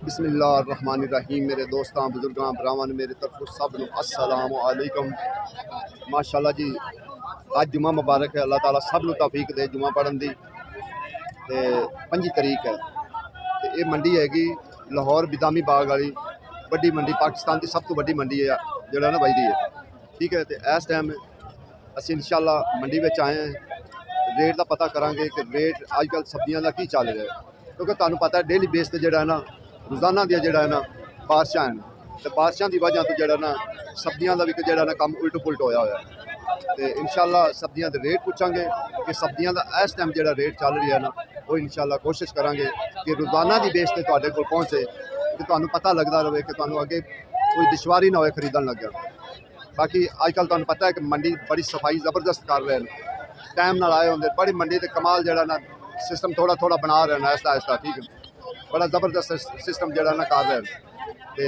बिस्मिल्लाहिर्रहमानिर्रहीम। मेरे दोस्तों बुजुर्गों भरावां मेरे तरफ सब नूं अस्सलाम वालेकुम। माशाअल्लाह जी, अज जुमा मुबारक है। अल्लाह ताला सब नूं तौफीक दे जुमा पढ़न दी। ते 25 तरीक है ते ये मंडी हैगी लाहौर बिदामी बाग वाली वड्डी मंडी, पाकिस्तान की सब तो वड्डी मंडी है जिहड़ा ना बजदी है। ठीक है, तो इस टाइम असीं इंशाअल्लाह मंडी में आए हैं। रेट का पता करांगे कि रेट अजकल सब्जियों का की चल रहा है, क्योंकि तुहानूं पता है डेली बेस ते जिहड़ा ना रोज़ाना दियां जिहड़ा ना बारिशां हैं, तो बारिशां की वजह तो जिहड़ा ना सब्जियों का भी जिहड़ा ना काम उल्ट पुलट होया होया है। तो इंशाअल्लाह सब्जियों के रेट पूछांगे कि सब्जियों का इस टाइम जिहड़ा रेट चल रहा है ना, वो इंशाअल्लाह कोशिश करांगे कि रोज़ाना की बेस ते तुहाडे कोल पहुँचे, कि तुहानूं पता लगता रहे कि तुहानूं अगे कोई दुश्वारी ना होए खरीदण लग्या। बाकी अजकल तुहानूं पता है कि मंडी बड़ी सफाई जबरदस्त कर रहे हैं, टाइम नाल आए होंगे। बड़ी मंडी ते कमाल जिहड़ा ना सिस्टम थोड़ा थोड़ा बना रहे हैं आहिस्ता आहिस्ता। ठीक है, बड़ा जबरदस्त सिस्टम जिहड़ा ना कर रहे हैं। तो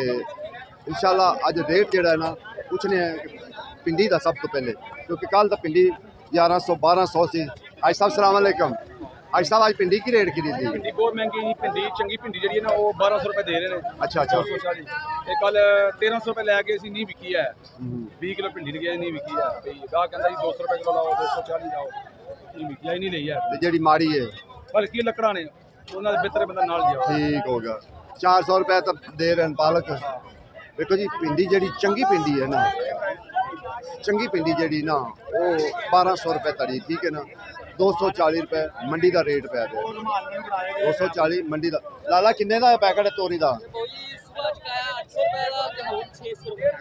इंशाअल्लाह अज रेट जिहड़ा है ना पूछने पिंडी का सब तो पहले, क्योंकि कल तो पिंडी 1100-1200 सी। आज साहब सलाम अलैकुम। आज साहब आज पिंडी की रेट खरीदी? भिंडी बहुत महंगी जी। भिंडी चंगी भिंडी जी ना वो 1200 रुपए दे रहे हैं। अच्छा अच्छा। कल 1300 रुपए लैके असीं नहीं विकी है। 20 किलो भिंडी लगी नहीं विकी है। गाह कहता जी 200 रुपए किलो लाओ, 240 लाओ, विकिया ही नहीं ली है। जी माड़ी है बल्कि लकड़ा ने उन्होंने बेहतर बंदा नाल दिया। ठीक हो गया। 400 रुपए तो दे रहे हैं पालक। देखो जी भिंडी जी चंगी भिंडी है ना, चंगी भिंडी जी ना वो 1200 रुपए तड़ी। ठीक है ना, 240 रुपए मंडी का रेट पै गया। 240 मंडी का। लाला किन्ने का पैकेट है तोरी का?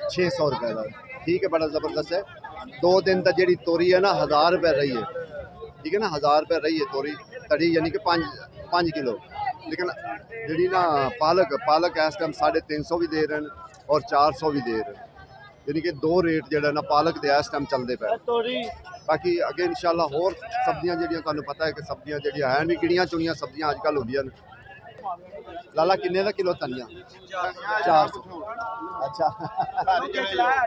600 रुपए का। ठीक है, बड़ा जबरदस्त है। 2 दिन तक जी तोरी है ना 1000 रुपए रही है। ठीक है ना, 1000 रुपए रही है तोरी तड़ी, यानी कि 5 किलो। लेकिन जी ना पालक इस टाइम 350 भी दे रहे हैं और 400 भी दे रहे हैं, यानी कि 2 रेट जो ना पालक के इस टाइम चलते पे। बाकी अगे इंशाअल्लाह होर सब्जियां जिहड़ियां तुहानूं पता है कि सब्जियां जिहड़ियां है नहीं गिणियां चुनियां सब्जियां अजकल होंदियां ने। लाला किन्ने का किलो धनिया? 400। अच्छा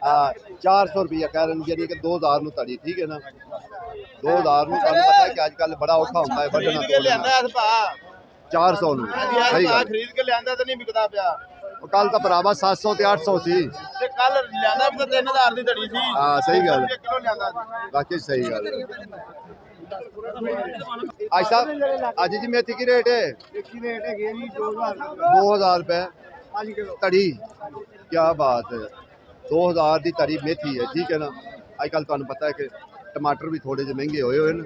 हाँ, 400 रुपया कह रहे हैं, यानी कि 2000 नूं तड़ी। ठीक है ना, 2000 नूं तुहानूं पता है कि अजकल बड़ा औखा होंदा है वड्ढना। 400 नूं सही गल खरीद के लियांदा तो नहीं बिकदा पिया। कल तो भरावा 700 ते 800 सी। ते कल लियांदा भी तो 3000 दी धड़ी सी। हाँ सही गल, किलो लियांदा बाकी सही गल। आज साहब आज जी मेथी की रेट है? की रेट है जी 2000 2000 रुपए 5 किलो तड़ी। क्या बात है, 2000 की तड़ी मेथी है। ठीक है ना, अजकल तुहानूं पता है कि टमाटर भी थोड़े जे महंगे होए हुए हैं।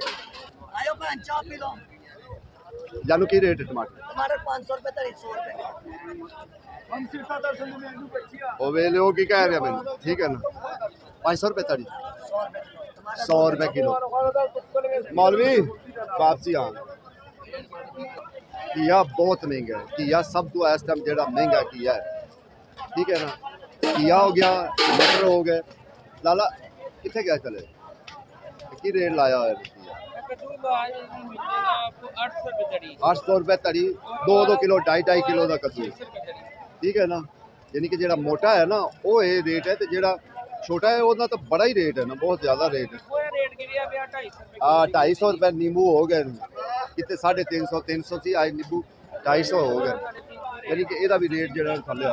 जानू की रेट है टमाटर? टमाटर 500 रुपए तरी 100 रुपए। हम सिर्फ 10 में मेनू कच्चिया वो वेले वो की कह रहे हैं मैंने। ठीक है ना, 500 रुपए तड़ी, 100 रुपए किलो। मौलवी वापसी आ किया बहुत महंगा है। किया सब तो इस टाइम जो महंगा किया है। ठीक है ना, किया हो गया, मटर हो गए। लाला कितने गया चले की रेट लाया हुआ है? 800 रुपए तड़ी, 2 किलो 2.5 किलो का कद्दू। ठीक है ना, यानी कि जो मोटा है ना वो ये रेट है, तो जो छोटा है वो तो बड़ा ही रेट है ना, बहुत ज़्यादा रेट है। 250 रुपए नींबू हो गए, कितने 350 300 सी आज नींबू 250 हो गए, यानी कि यदा भी रेट जो थले।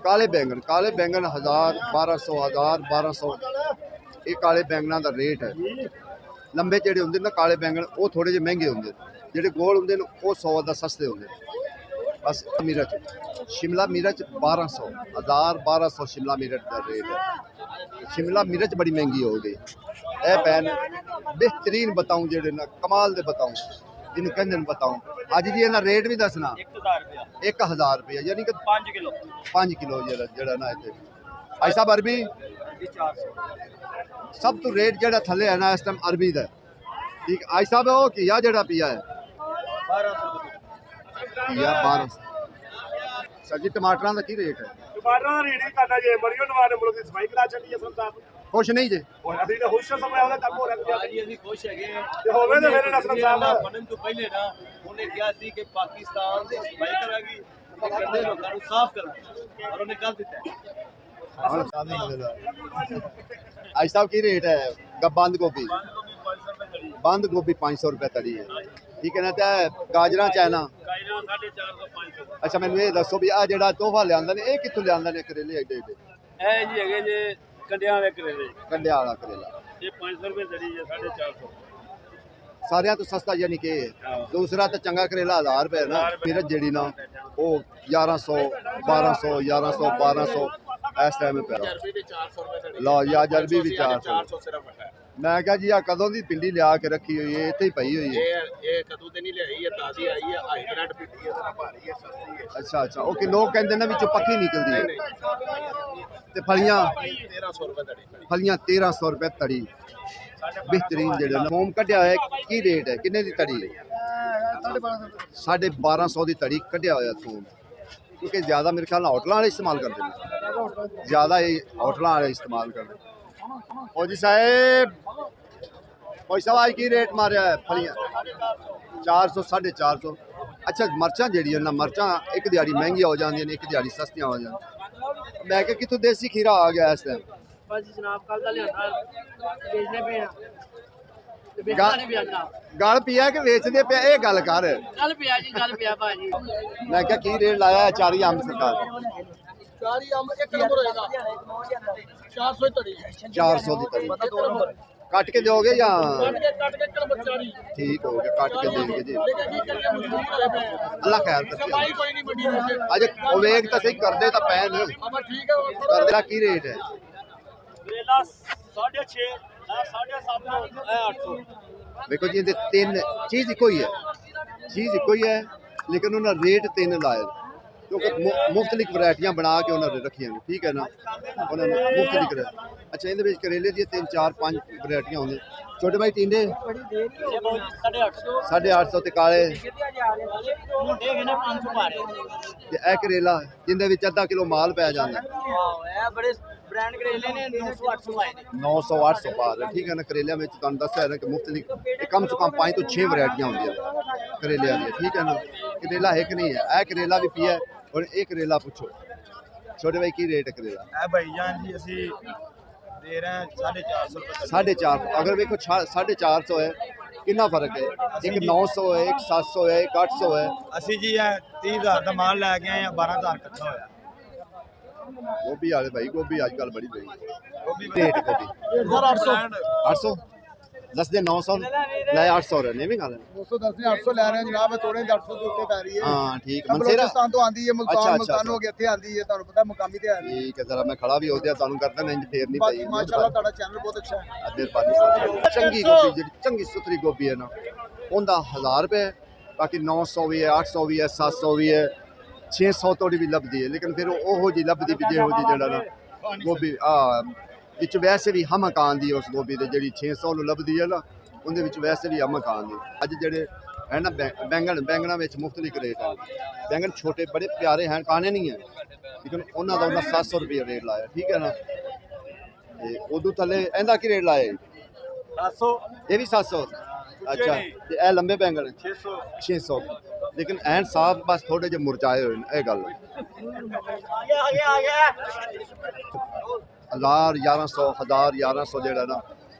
काले बैंगन 1000 1200 ये काले बैंगना का रेट है। लंबे जोड़े होंगे ना काले बैंगन वो थोड़े जे महंगे होंगे, जोड़े गोल होंगे वो 100 का सस्ते होंगे। बस मिर्च शिमला मिर्च 1200 1200 शिमला मिर्च का रेट है। शिमला मिर्च बड़ी महंगी हो गई। ए पैन बेहतरीन बताऊँ जोड़े ना कमाल दे बताऊँ जिन्हें कहते बताऊँ अज जी इन्हें रेट भी दसना 1000 रुपया, यानी कि 5 किलो जरा ना इतने। भाई साहब अरबी सब तो रेट जो थले है ना इस टाइम अरबी का। ठीक आज साहब वो किया जरा पिया है 1200। सर जी टमाटर का की रेट है? टमाटर ਦਾ ਰੇਟ ਹੀ ਕਰਨਾ ਜੇ ਮਰੀਓ ਨਵਾਂ ਮੁਲਕ ਦੀ ਸਫਾਈ ਕਰਾ ਛੱਡੀ ਅਸਲ ਸਾਹਿਬ। खुश नहीं जे? ਅਸੀਂ ਤਾਂ ਖੁਸ਼ ਸਮੇਂ ਉਹਦਾ ਕੰਮ ਹੋ ਰਿਹਾ ਜੀ ਅਸੀਂ ਖੁਸ਼ ਹੈਗੇ ਆ ਤੇ ਹੋਵੇ ਤਾਂ ਫਿਰ ਅਸਲ ਸਾਹਿਬ ਬਣਨ ਤੋਂ ਪਹਿਲੇ ਨਾ ਉਹਨੇ ਕਿਹਾ ਸੀ ਕਿ ਪਾਕਿਸਤਾਨ ਦੀ ਸਫਾਈ ਕਰਾਂਗੀ ਤੇ ਗੰਦੇ ਲੋਕਾਂ ਨੂੰ ਸਾਫ਼ ਕਰਾਂਗੀ, ਔਰ ਉਹਨੇ ਕਰ ਦਿੱਤਾ। आज साहब की रेट है बंद गोभी? बंद गोभी 500 रुपए तड़ी है। ठीक है ना, तो गाजरा चाइना 450 500 ਅੱਛਾ ਮੈਨੂੰ ਇਹ ਦੱਸੋ ਵੀ ਆ ਜਿਹੜਾ ਤੋਹਫਾ ਲਿਆਂਦਾ ਨੇ ਇਹ ਕਿੱਥੋਂ ਲਿਆਂਦਾ ਨੇ ਕਰੇਲੇ ਏਡੇ ਏਡੇ ਇਹ ਜੀ ਹੈਗੇ ਜੇ ਕੰਡਿਆਂ ਦੇ ਕਰੇਲੇ ਕੰਡਿਆ ਵਾਲਾ ਕਰੇਲਾ ਇਹ 500 ਰੁਪਏ ਦਰੀ ਜੇ 450 ਸਾਰਿਆਂ ਤੋਂ ਸਸਤਾ ਯਾਨੀ ਕਿ ਦੂਸਰਾ ਤਾਂ ਚੰਗਾ ਕਰੇਲਾ 1000 ਰੁਪਏ ਨਾ ਫਿਰ ਜਿਹੜੀ ਨਾ ਉਹ 1100 1200 1100 1200 ਇਸ ਟਾਈਮ ਪਿਆ ਅਰਬੀ ਵੀ 400 ਰੁਪਏ ਦੜੀ ਲਓ ਜੀ ਅੱਜ ਅਰਬੀ ਵੀ 400 400 ਸਿਰਫ ਹੈ ਮੈਂ ਕਿਹਾ ਜੀ ਆ ਕਦੋਂ ਦੀ ਪਿੰਡੀ ਲਿਆ ਕੇ ਰੱਖੀ ਹੋਈ ਹੈ ਇੱਥੇ ਹੀ ਪਈ ਹੋਈ ਹੈ ਇਹ ਕਦੋਂ ਤੇ ਨਹੀਂ ਲਿਆਈ ਹੈ ਤਾਜ਼ੀ ਆਈ ਹੈ ਹਾਈਬ੍ਰਿਡ ਪਿੱਟੀ ਹੈ ਤੇ ਭਾਰੀ ਹੈ ਸਸਤੀ ਹੈ ਅੱਛਾ ਅੱਛਾ ਉਹ ਕਿ ਲੋਕ ਕਹਿੰਦੇ ਨੇ ਵਿੱਚੋਂ ਪੱਕੀ ਨਿਕਲਦੀ ਹੈ ਤੇ ਫਲੀਆਂ 1300 ਰੁਪਏ ਦੜੀ ਫਲੀਆਂ 1300 ਰੁਪਏ ਤੜੀ ਬਿਹਤਰੀਨ ਜਿਹੜਾ ਮੋਮ ਕੱਢਿਆ ਹੋਇਆ ਕੀ ਰੇਟ ਹੈ ਕਿੰਨੇ ਦੀ ਤੜੀ ਹੈ 1250 ਦੀ ਤੜੀ ਕੱਢਿਆ ਹੋਇਆ ਥੂਮ ਕਿਉਂਕਿ ਜ਼ਿਆਦਾ ਮੇਰੇ ਖਿਆਲ ਨਾਲ ਹੋਟਲਾਂ ਵਾਲੇ ਇਸਤੇਮਾਲ ਕਰਦੇ ਨੇ ਜ਼ਿਆਦਾ ਇਹ ਹੋਟਲਾਂ ਵਾਲੇ ਇਸਤੇਮਾਲ ਕਰਦੇ ਉਹ ਜੀ ਸਾਹਿਬ ਕੋਈ ਸਵਾਈ ਕੀ ਰੇਟ ਮਾਰਿਆ ਹੈ ਫਲੀਆਂ 400 450 ਅੱਛਾ ਮਰਚਾਂ ਜਿਹੜੀਆਂ ਨਾ ਮਰਚਾਂ ਇੱਕ ਦਿਹਾੜੀ ਮਹਿੰਗੀਆਂ ਹੋ ਜਾਂਦੀਆਂ ਨੇ ਇੱਕ ਦਿਹਾੜੀ ਸਸਤੀਆਂ ਹੋ ਜਾਂਦੀਆਂ ਮੈਂ ਕਿਹਾ ਕਿੱਥੋਂ ਦੇਸੀ ਖੀਰਾ ਆ ਗਿਆ ਇਸ ਟਾਈਮ बस जनाब कल का लिया बेचने पे ਗਲ ਪਿਆ ਕਿ ਵੇਚਦੇ ਪਿਆ ਇਹ ਗੱਲ ਕਰ कल पिया जी कल पिया भाजी ਮੈਂ ਕਿਹਾ ਕੀ ਰੇਟ ਲਾਇਆ ਹੈ ਚਾਰੀ ਅੰਬ ਸਰਕਾਰ 400 तड़ी 400 ਦੀ ਤੜੀ ਕੱਟ ਕੇ ਦਿਓਗੇ ਜਾਂ ਠੀਕ ਹੋ ਗਿਆ ਕੱਟ ਕੇ ਦੇਣਗੇ ਜੀ ਅੱਲਾ ਖੈਰ ਕਰੇ ਅਜੇ ਉਹ ਵੇਖ ਤਾਂ ਸਹੀ ਕਰਦੇ ਤਾਂ ਪੈਨ ਕਰਦੇ ਦਾ ਕੀ ਰੇਟ ਹੈ ਕਰੇਲਾ 6.5 7.5 800 ਵੇਖੋ ਜੀ ਇਹਦੇ ਤਿੰਨ ਚੀਜ਼ ਇੱਕੋ ਹੀ ਹੈ ਚੀਜ਼ ਇੱਕੋ ਹੀ ਹੈ ਲੇਕਿਨ ਉਹਨਾਂ ਰੇਟ ਤਿੰਨ ਲਾਏ ਕਿਉਂਕਿ ਮੁਖਤਲਿਫ ਵੈਰਾਈਟੀਆਂ ਬਣਾ ਕੇ ਉਹਨਾਂ ਨੇ ਰੱਖੀਆਂ ਨੇ ਠੀਕ ਹੈ ਨਾ ਉਹਨਾਂ ਨੇ ਮੁਖਤਲਿਫ ਅੱਛਾ ਇਹਦੇ ਵਿੱਚ ਕਰੇਲੇ ਦੀਆਂ 3 4 5 ਵੈਰਾਈਟੀਆਂ ਹੁੰਦੀਆਂ ਛੋਟੇ ਭਾਈ ਟਿੰਡੇ 850 ਤੇ ਕਾਲੇ मोटे है ना 500 पा रहे ਤੇ ਇਹ ਕਰੇਲਾ ਜਿੰਦੇ ਵਿੱਚ ਅੱਧਾ ਕਿਲੋ ਮਾਲ ਪੈ ਜਾਂਦਾ ये बड़े ब्रांड करेले ने 900 800 आए ने 900 800 ਪਾ ਰਿਹਾ ਠੀਕ ਹੈ ਨਾ ਕਰੇਲਿਆਂ ਵਿੱਚ ਤੁਹਾਨੂੰ ਦੱਸਿਆ ਹੈ ਕਿ ਮੁਖਤਲਿਫ ਕਮ ਸੇ ਕਮ 5 ਤੋਂ 6 ਵੈਰਾਈਟੀਆਂ ਹੁੰਦੀਆਂ ਕਰੇਲਿਆਂ ਦੀਆਂ ਠੀਕ ਹੈ ਨਾ ਕਰੇਲਾ ਇੱਕ ਨਹੀਂ ਹੈ ਇਹ ਕਰੇਲਾ ਵੀ ਪਿਆ ਔਰ ਇਹ ਕਰੇਲਾ ਪੁੱਛੋ ਛੋਟੇ ਭਾਈ ਕੀ ਰੇਟ ਹੈ ਕਰੇਲਾ ਇਹ ਭਾਈ ਜਾਨ ਜੀ ਅਸੀਂ ਦੇ ਰਹੇ ਹਾਂ 450 ਰੁਪਏ 450 ਅਗਰ ਵੇਖੋ 450 ਹੈ ਕਿੰਨਾ ਫਰਕ ਹੈ ਇੱਕ 900 ਹੈ ਇੱਕ 700 ਹੈ ਇੱਕ 800 ਹੈ ਅਸੀਂ ਜੀ ਇਹ 30000 ਦਾ ਮਾਲ ਲੈ ਕੇ ਆਏ ਆ 12000 ਇਕੱਠਾ ਹੋਇਆ ਗੋਭੀ ਵਾਲੇ ਭਾਈ ਗੋਭੀ ਅੱਜ ਕੱਲ ਬੜੀ ਪਈ ਰੇਟ ਗੋਭੀ 800 ਦੱਸ ਦੇ 900 ਲੈ 800 ਰਹੇ ਨਹੀਂ ਗੱਲ 210 ਨੇ 800 ਲੈ ਰਹੇ ਜਨਾਬ ਥੋੜੇ 800 ਦੇ ਉੱਤੇ ਪੈ ਰਹੀ ਹੈ ਹਾਂ ਠੀਕ ਮਨਸੇਰਾ ਬਲੋਚਿਸਤਾਨ ਤੋਂ ਆਂਦੀ ਹੈ ਅੱਛਾ, ਮੁਲਤਾਨ ਅੱਛਾ, ਮੁਲਤਾਨ ਹੋ ਗਿਆ ਇੱਥੇ ਆਂਦੀ ਹੈ ਤੁਹਾਨੂੰ ਪਤਾ ਮੁਕਾਮੀ ਤੇ ਆਂਦੀ ਠੀਕ ਹੈ ਜ਼ਰਾ ਮੈਂ ਖੜਾ ਵੀ ਹੋ ਗਿਆ ਤੁਹਾਨੂੰ ਕਰਦਾ ਨਹੀਂ ਫੇਰ ਨਹੀਂ ਬਾਕੀ ਪਈ ਮਾਸ਼ਾਅੱਲਾ ਤੁਹਾਡਾ ਚੈਨਲ ਬਹੁਤ ਅੱਛਾ ਹੈ ਅੱਧੇ ਪਾਕਿਸਤਾਨ ਚੰਗੀ ਗੋਭੀ ਜਿਹੜੀ ਚੰਗੀ ਸੁਥਰੀ ਗੋਭੀ ਹੈ ਨਾ ਉਹਦਾ 1000 ਰੁਪਏ ਬਾਕੀ 900 ਵੀ ਹੈ 800 ਵੀ ਹੈ 700 ਵੀ ਹੈ 600 ਤੋੜੀ ਵੀ ਲੱਭਦੀ ਹੈ ਲੇਕਿਨ ਫਿਰ ਉਹੋ ਜੀ ਲੱਭਦੀ ਵੀ ਜਿਹੋ ਜੀ ਜਿਹੜਾ ਨਾ ਗੋਭੀ ਵਿੱਚ ਵੈਸੇ ਵੀ ਹਮਕ ਆਉਂਦੀ ਉਸ ਗੋਭੀ ਦੇ ਜਿਹੜੀ 600 ਨੂੰ ਲੱਭਦੀ ਹੈ ਨਾ ਉਹਦੇ ਵਿੱਚ ਵੈਸੇ ਵੀ ਹਮਕ ਆਉਂਦੀ ਅੱਜ ਜਿਹੜੇ ਹੈ ਨਾ ਬੈਂਗਣਾ ਵਿੱਚ ਮੁਖਤਲਿਫ ਰੇਟ ਹੈ ਬੈਂਗਣ ਛੋਟੇ ਬੜੇ ਪਿਆਰੇ ਹਨ ਕਾਣੇ ਨਹੀਂ ਹੈ ਲੇਕਿਨ ਉਹਨਾਂ ਦਾ ਉਹਨਾਂ 700 ਰੁਪਏ ਰੇਟ ਲਾਇਆ ਠੀਕ ਹੈ ਨਾ ਤੇ ਉਦੋਂ ਥੱਲੇ ਇਹਦਾ ਕੀ ਰੇਟ ਲਾਇਆ 700 ਇਹ ਵੀ 700 ਅੱਛਾ ਤੇ ਇਹ ਲੰਬੇ ਬੈਂਗਣ 600 ਲੇਕਿਨ ਐਨ ਸਾਫ ਬਸ ਥੋੜੇ ਜਿਹੇ ਮੁਰਝਾਏ ਹੋਏ ਨੇ ਇਹ ਗੱਲ आ गया 1000 1100 1000 1100 ਜਿਹੜਾ ਨਾ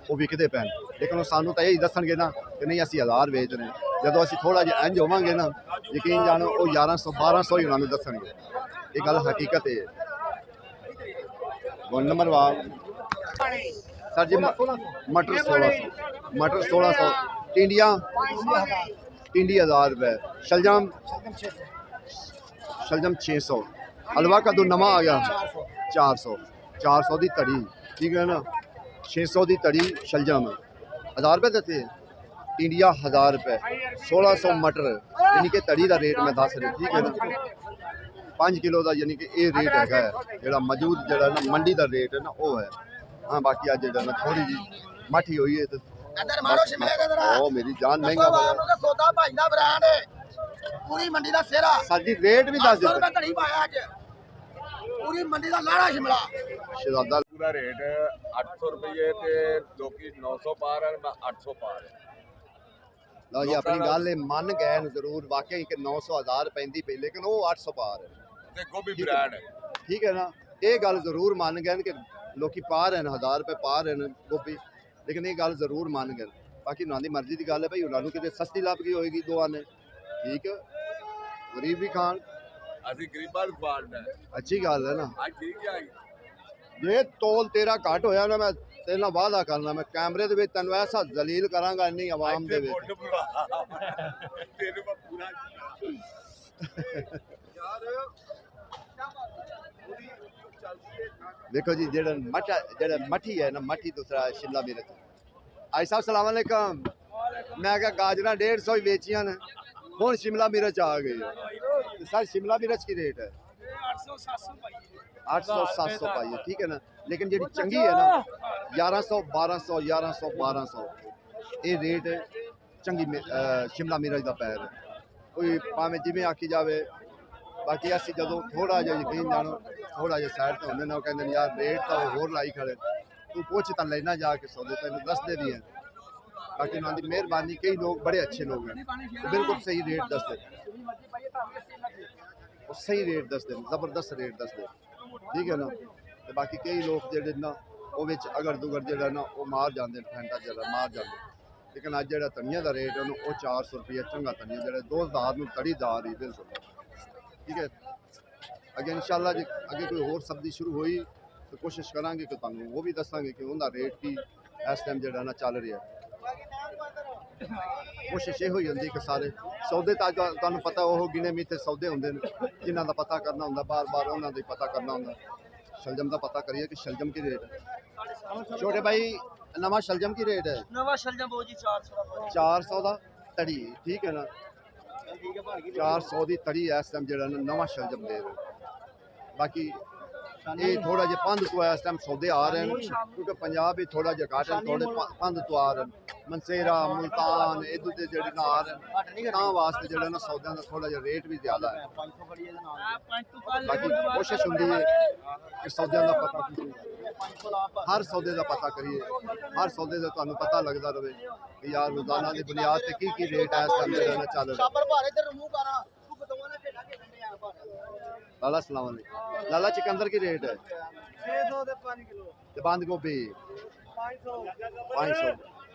ਉਹ ਵਿਕਦੇ ਪੈਣ ਲੇਕਿਨ ਉਹ ਸਾਨੂੰ ਤਾਂ ਇਹ ਹੀ ਦੱਸਣਗੇ ਨਾ ਕਿ ਨਹੀਂ ਅਸੀਂ 1000 ਵੇਚ ਰਹੇ ਹਾਂ ਜਦੋਂ ਅਸੀਂ ਥੋੜਾ ਜਿਹਾ ਇੰਜ ਹੋਵਾਂਗੇ ਨਾ ਯਕੀਨ ਜਾਣੋ ਉਹ 1100 1200 ਹੀ ਉਹਨਾਂ ਨੂੰ ਦੱਸਣਗੇ ਇਹ ਗੱਲ ਹਕੀਕਤ ਹੈ ਵਨ ਨੰਬਰ ਵਾਰ ਸਰ ਜੀ ਮਟਰ 1600 ਮਟਰ 1600 ਟਿੰਡੀਆਂ 1000 रुपए शलजम 600 हलवा कद्दू नवा आ गया 400 ਦੀ ਧੜੀ ਠੀਕ ਹੈ ਨਾ 600 ਦੀ ਧੜੀ ਸ਼ਲਜਮ 1000 ਰੁਪਏ ਦਿੱਤੇ ਇੰਡੀਆ 1000 ਰੁਪਏ 1600 ਮਟਰ ਯਾਨੀ ਕਿ ਧੜੀ ਦਾ ਰੇਟ ਮੈਂ ਦੱਸ ਰਿਹਾ ਠੀਕ ਹੈ ਨਾ 5 ਕਿਲੋ ਦਾ ਯਾਨੀ ਕਿ ਇਹ ਰੇਟ ਹੈਗਾ ਜਿਹੜਾ ਮੌਜੂਦ ਜਿਹੜਾ ਨਾ ਮੰਡੀ ਦਾ ਰੇਟ ਹੈ ਨਾ ਉਹ ਹੈ ਹਾਂ ਬਾਕੀ ਅੱਜ ਜਿਹੜਾ ਨਾ ਥੋੜੀ ਜੀ ਮਾਠੀ ਹੋਈ ਹੈ ਤੇ ਅੰਦਰ ਮਾਰੋ ਸ਼ਿਮਲੇ ਦਾ ਜ਼ਰਾ ਉਹ ਮੇਰੀ ਜਾਨ ਮਹਿੰਗਾ ਦਾ ਸੌਦਾ ਭਾਈ ਦਾ ਬ੍ਰਾਂਡ ਪੂਰੀ ਮੰਡੀ ਦਾ ਸਿਰਾ ਸਾਡੀ ਰੇਟ ਵੀ ਦੱਸ ਦਿੱਤਾ ਧੜੀ ਪਾਇਆ ਅੱਜ ਪੂਰੀ ਮੰਡੀ ਦਾ ਲਾੜਾ ਸ਼ਿਮਲਾ ਸ਼ਹਿਜ਼ਾਦਾ ਪੂਰਾ ਰੇਟ 800 ਰੁਪਏ ਤੇ ਲੋਕੀ 900 ਪਾ ਰਹੇ ਨੇ 800 ਪਾ ਰਹੇ ਲਓ ਜੀ ਆਪਣੀ ਗੱਲ ਇਹ ਮੰਨ ਗਏ ਨੇ ਜ਼ਰੂਰ ਵਾਕਈ ਕਿ 900 1000 ਪੈਂਦੀ ਪਈ ਲੇਕਿਨ ਉਹ 800 ਪਾ ਰਹੇ ਤੇ ਗੋਭੀ ਬ੍ਰਾਂਡ ਹੈ ਠੀਕ ਹੈ ਨਾ ਇਹ ਗੱਲ ਜ਼ਰੂਰ ਮੰਨ ਗਏ ਨੇ ਕਿ ਲੋਕੀ ਪਾ ਰਹੇ ਨੇ 1000 ਰੁਪਏ ਪਾ ਰਹੇ ਨੇ ਗੋਭੀ ਲੇਕਿਨ ਇਹ ਗੱਲ ਜ਼ਰੂਰ ਮੰਨ ਗਏ ਬਾਕੀ ਉਹਨਾਂ ਦੀ ਮਰਜ਼ੀ ਦੀ ਗੱਲ ਹੈ ਭਾਈ ਉਹਨਾਂ ਨੂੰ ਕਿਤੇ ਸਸਤੀ ਲੱਭ ਗਈ ਹੋਏਗੀ ਦੋਆਂ ਨੇ ਠੀਕ ਗਰੀਬ ਵੀ ਖਾਣ। ਅਸੀਂ ਗਰੀਬਾਂ ਨੂੰ ਖਵਾਉਣਾ ਅੱਛੀ ਗੱਲ ਹੈ ਨਾ। ਅੱਜ ਠੀਕ ਹੈ ਜੇ ਤੋਲ ਤੇਰਾ ਘੱਟ ਹੋਇਆ ਨਾ ਮੈਂ ਤੇਰੇ ਨਾਲ ਵਾਅਦਾ ਕਰਨਾ ਮੈਂ ਕੈਮਰੇ ਦੇ ਵਿੱਚ ਤੈਨੂੰ ਐਸਾ ਜ਼ਲੀਲ ਕਰਾਂਗਾ ਇੰਨੀ ਆਵਾਮ ਦੇ ਵਿੱਚ। ਤੈਨੂੰ ਮੈਂ ਪੂਰਾ देखो जी ਜਿਹੜਾ ਮੱਠੀ ਹੈ ਨਾ ਮੱਠੀ ਦੂਸਰਾ ਸ਼ਿਮਲਾ ਮਿਰਚ। ਆਈ ਸਾਹਿਬ ਸਲਾਮ ਅਲੈਕਮ। ਮੈਂ ਕਿਹਾ ਗਾਜਰਾਂ 150 ਹੀ ਵੇਚੀਆਂ ਨੇ ਹੁਣ ਸ਼ਿਮਲਾ ਮਿਰਚ ਆ ਗਈ ਹੈ। ਤੇ ਸਰ ਸ਼ਿਮਲਾ ਮਿਰਚ ਕੀ ਰੇਟ ਹੈ? 800 700 ਪਾਈ है ठीक है ना। लेकिन ਜਿਹੜੀ ਚੰਗੀ ਹੈ ਨਾ 1100 1200 1100 1200 ਇਹ ਰੇਟ ਹੈ ਚੰਗੀ ਸ਼ਿਮਲਾ ਮਿਰਚ ਦਾ ਪੈਰ ਹੈ। ਕੋਈ ਭਾਵੇਂ ਜਿਵੇਂ ਆਖੀ ਜਾਵੇ ਬਾਕੀ ਅਸੀਂ ਜਦੋਂ ਥੋੜਾ ਜਿਹਾ ਯਕੀਨ ਜਾਣੋ ਥੋੜਾ ਜਿਹਾ ਸਾਈਡ ਤੇ ਹੁੰਦੇ ਨੇ ਉਹ ਕਹਿੰਦੇ ਨੇ ਯਾਰ ਰੇਟ ਤਾਂ ਉਹ ਹੋਰ ਲਾਈ ਖੜੇ ਤੂੰ ਪੁੱਛ ਤਾਂ ਲੈਣਾ ਜਾ ਕੇ ਸੌਦੇ ਤੈਨੂੰ ਦੱਸਦੇ ਵੀ ਹੈ। बाकी उन्होंने मेहरबानी कई लोग बड़े अच्छे लोग हैं तो बिल्कुल सही रेट दसते सही रेट दसते जबरदस्त रेट दसते ठीक है ना। तो बाकी कई लोग जेडे ना वो अगर दुगर जेड़ा ना वो मार जाते फैंटा जेड़ा मार जाते। लेकिन अज जेड़ा धनिया का रेट है वो 400 रुपया चंगा धनिया जेड़ा 2000 तड़ीदार ही बिल्कुल ठीक है। अगे इंशाल्लाह जी अगे कोई होर सब्जी शुरू हुई तो कोशिश करांगे कि तुहानू वो भी दसांगे कि उनका रेट की इस टाइम जेड़ा ना चल रहा है। कोशिश ये हुई होंगी कि सारे सौदे तो तुहानू पता वो गिने मीठे सौदे होंगे जिन्हों का पता करना होंगे बार बार उन्होंने पता करना होंगे। शलजम का पता करिए कि शलजम की रेट है। छोटे भाई नवा शलजम की रेट है? नवा शलजम बहुत जी 400 का तड़ी ठीक है ना। 400 की तड़ी इस टाइम जो नवा शलजम दे रहे। बाकी ये थोड़ा जिहा पंध तो इस टाइम सौदे आ रहे हैं क्योंकि पंजाब ही थोड़ा जिहा घट है थोड़े पंध तो आ रहे हैं मनसेरा मुल्तान इधर के जेडे ना आ रहे हैं तां वास्ते जेड़ा ना सौदे का थोड़ा जिहा रेट भी ज़्यादा है। बाकी कोशिश होंदी है कि सौदे का पता हर सौदे का पता करिए हर सौदे का तुहानू पता लगता रहे कि यार रोजाना की बुनियाद पर की रेट है इस टाइम जेड़ा ना चल रहा। लाला सलाम अलैकुम। लाला चिकंदर की रेट है 600 ਦੇ 5 ਕਿਲੋ ते बंद गोभी 500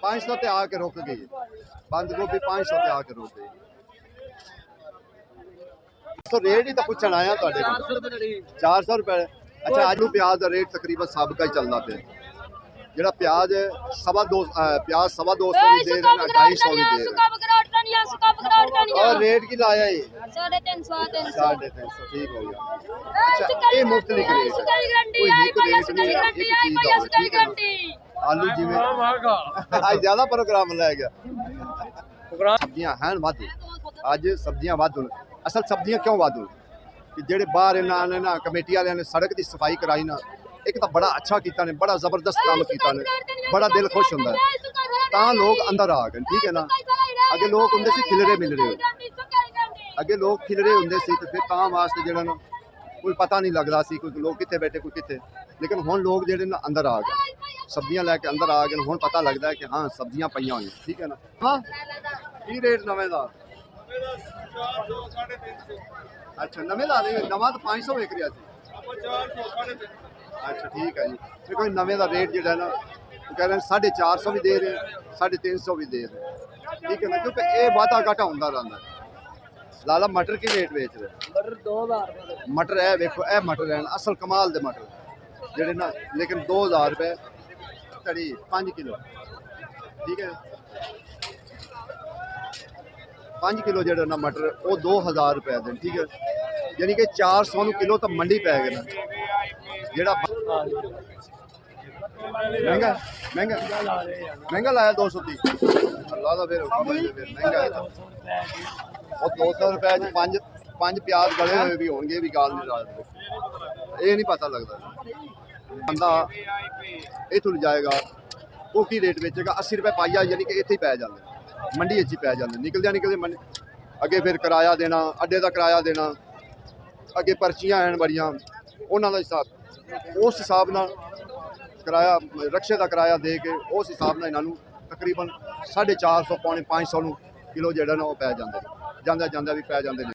500 ते आके रुक गई। बंद गोभी 500 ते आके रुक गई। तो रेट ही तो पूछण आया तुहाडे कोल 400 रुपए 400 रुपए। अच्छा आलू प्याज का रेट तकरीबन सबका ही चलता पे ਜਿਹੜਾ ਪਿਆਜ਼ ਪਿਆਜ਼ 250 ਵੀ ਦੇ ਰਹੇ ਨੇ 250 ਵੀ ਦੇ ਰਹੇ और रेट की लाया ये 350 ठीक हो गया। अच्छा ये मुफ्तलिफ रेट कोई एक रेट नहीं है एक चीज का आलू जिवें आज ज्यादा प्रोग्राम लै गया सब्जियां हैं वाधू अज सब्जियां वाधू असल सब्जियां क्यों वाधू कि जेडे बाहर इन्होंने ना कमेटी वाले ने सड़क की सफाई कराई ना एक तो बड़ा अच्छा किया ने बड़ा जबरदस्त काम किया ने बड़ा दिल खुश होंदा है तां लोग अंदर आ गए ठीक है ना। अगे लोग होंदे सी खिलरे मिलरे अगे लोग खिलरे होंदे सी ते फिर तां वास्ते जेड़ा ना कोई पता नहीं लगदा सी कोई लोग कित्थे बैठे कोई कित्थे। लेकिन हुण लोग जेड़े ना अंदर आ गए सब्जियां लैके अंदर आ गए हुण पता लगदा है कि हाँ सब्जियां पईयां होईयां ठीक है ना। हाँ की रेट नवें दा 350 अच्छा नवें दा नवां तो 500 विक रिहा सी। अच्छा ठीक है जी देखो नवे का रेट जो है ना वो कह रहे हैं 450 भी दे रहे हैं 350 भी दे रहे हैं ठीक है ना क्योंकि ये वाधा घाटा होता रहता है। लाला मटर की रेट बेच रहे मटर 2000 मटर है देखो यह मटर है असल कमाल दे मटर जेडे ना लेकिन 2000 रुपए तड़ी 5 किलो ठीक है 5 किलो जो ना मटर वो 2000 रुपए दें ठीक है यानी कि 400 किलो तो मंडी पै गए ना जेड़ा महंगा महंगा महंगा लाया 230 अल्लाह का फिर महंगा है और 200 रुपए पांच प्याज गले हुए भी होंगे भी गाल नहीं रहा ये नहीं पता लगता बंदा इथों जाएगा वो की रेट बेचेगा 80 रुपए पाइया यानी कि इत्थे ही पै जाते मंडी ही पै जाते निकलदे मंडी अगे फिर किराया देना अड्डे का किराया देना अगे पर्चियां हैं बड़ियां उन्होंने हिसाब उस हिसाब न किराया रक्शे का किराया दे के उस हिसाब न इन्हों तकरीबन 450 पौने 500 किलो जो ना वो पै जाते जांदा भी पै जाते।